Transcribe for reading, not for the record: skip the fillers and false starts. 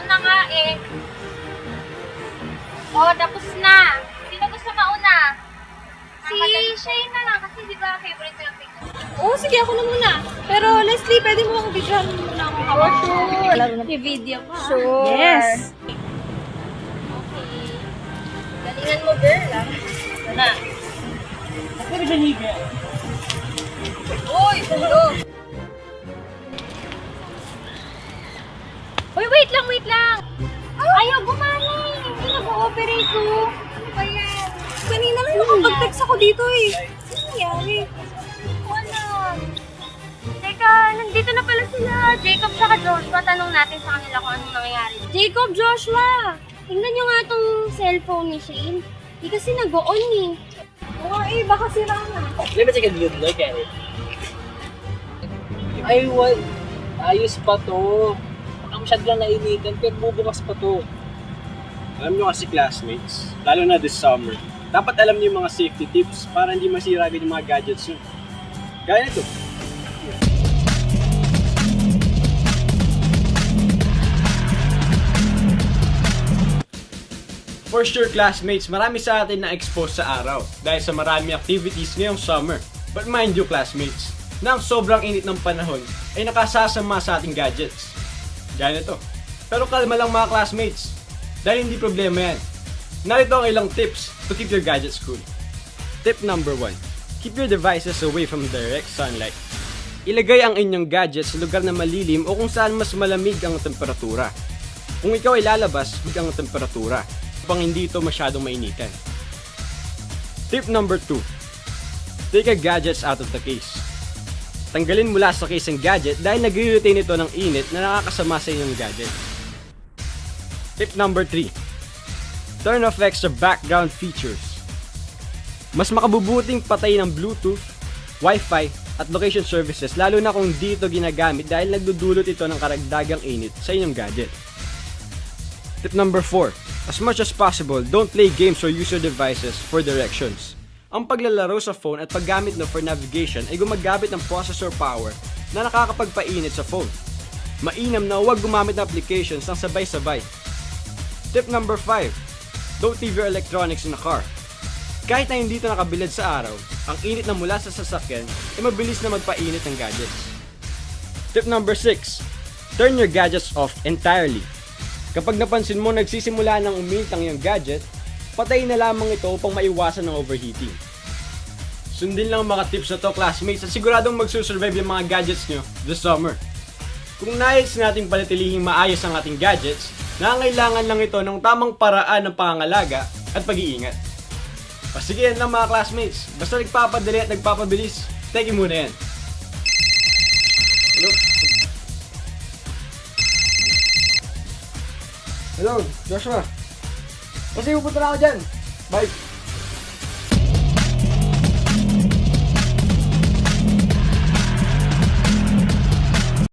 na nga eh. Oh, tapos na. Sino gusto mauna? Si Shane na lang kasi di ba favorite ko yung picture. Oo, sige, ako na muna. Pero Leslie, pwede mo akong videohan muna ako habang i-video ka. Sure. Yes. Okay. Galingan mo, girl. Ah. Ito na. Uy, hello. Uy, wait lang, wait lang. Ayaw gumana eh. Hindi nag-ooperate ko. Ano ba yan? Kanina lang nakapag-text ako dito eh. Ano nangyari? Wala. Teka, nandito na pala sila. Jacob saka Joshua. Tanong natin sa kanila kung anong nangyayari. Jacob, Joshua! Tingnan nyo nga tong cellphone ni Shane. Di kasi nag-on eh. Oo eh, baka sira na. Let me take a good look at it. Ay, what? Ayos pa to. Baka masyado lang nainitan, pero bubukas pa to. Alam nyo kasi classmates, lalo na this summer, dapat alam niyo yung mga safety tips para hindi masira agad yung mga gadgets nyo. Gaya nito. For sure classmates, marami sa atin na expose sa araw dahil sa marami activities ngayong summer. But mind you classmates, na ang sobrang init ng panahon ay nakasasama sa ating gadgets. Gaya nito. Pero kalma lang mga classmates, dahil hindi problema yan. Narito ang ilang tips to keep your gadgets cool. Tip number 1. Keep your devices away from direct sunlight. Ilagay ang inyong gadgets sa lugar na malilim o kung saan mas malamig ang temperatura. Kung ikaw ay lalabas, big ang temperatura upang hindi ito masyadong mainitan. Tip number 2. Take your gadgets out of the case. Tanggalin mula sa case ang gadget dahil nag-retain ito ng init na nakakasama sa inyong gadget. Tip number 3. Turn off extra background features. Mas makabubuting patay ng Bluetooth, Wi-Fi, at location services lalo na kung di ito ginagamit dahil nagdudulot ito ng karagdagang init sa inyong gadget. Tip number 4. As much as possible, don't play games or use your devices for directions. Ang paglalaro sa phone at paggamit no for navigation ay gumagamit ng processor power na nakakapagpainit sa phone. Mainam na huwag gumamit ng applications ng sabay-sabay. Tip number 5. Don't leave your electronics in a car. Kahit na hindi ito nakabilad sa araw, ang init na mula sa sasakyan ay mabilis na magpainit ng gadgets. Tip number 6. Turn your gadgets off entirely. Kapag napansin mo nagsisimula ng uminit ang iyong gadget, patayin na lamang ito upang maiwasan ng overheating. Sundin lang ang mga tips na to classmates at siguradong magsusurvive yung mga gadgets nyo this summer. Kung nais nating panatilihing maayos ang ating gadgets, nangangailangan lang ito ng tamang paraan ng pangangalaga at pag-iingat. Sige yan lang mga classmates, basta nagpapadali at nagpapabilis, take muna yan. Hello, Joshua. Kasi pupunta na ako dyan. Bye.